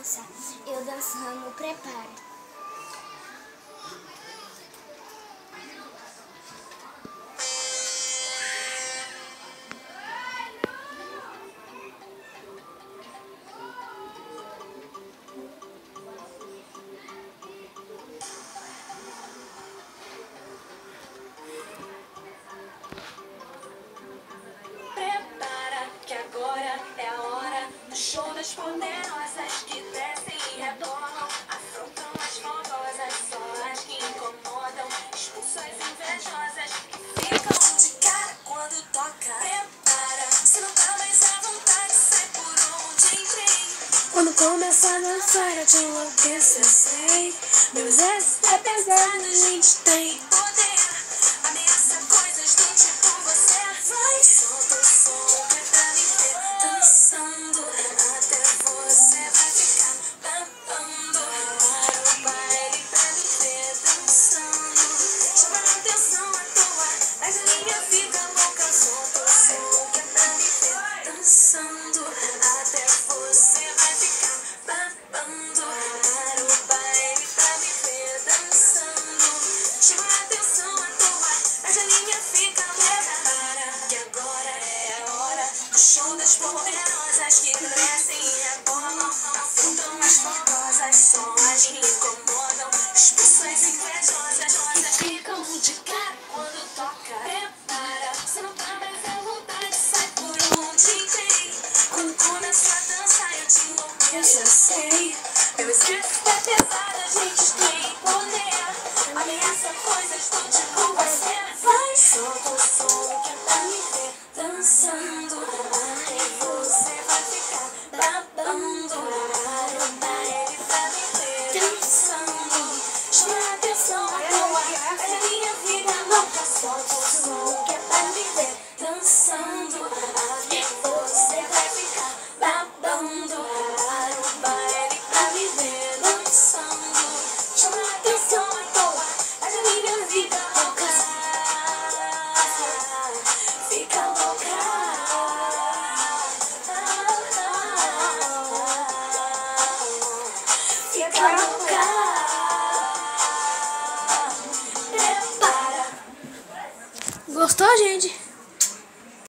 dançar. Eu dançando, prepare. Show das poderosas que descem e rebolam, afrontam as fogosas, só as que incomodam, expulsam as invejosas que ficam de cara quando toca. Prepara, se não tá mais à vontade, sai por onde entrei. Quando começa a dançar eu te enlouqueço, eu sei. Meu exército é pesado, a gente tem poder, ameaça coisas do tipo você. Vai, solta o som que é pra me ver dançando. Até você vai ficar babando. Para o baile pra me ver dançando. Chama a atenção à toa, mas a linha fica louca. Que agora é a hora do show das poderosas que crescem e rebolam, afrontam as fogosas, só as que incomodam, expulsam as invejosas que ficam de cara quando toca. Prepara, se não tá mais à vontade, sai por onde tem. Quando começo a dançar eu te enlouqueço, eu sei. Meu exército é pesado, a gente tem poder, ameaça coisas do tipo você. Vai, solta o som que é pra me ver dançando. Aí você vai ficar babando. Para o baile pra me ver dançando. Chama a atenção à toa, mas a minha vida louca. Solta o som que é pra me ver dançando. Aí você vai ficar babando. Para o baile pra me ver dançando. Chama a atenção à toa, mas a minha vida louca. Fica louca. Fica louca. Gostou, gente?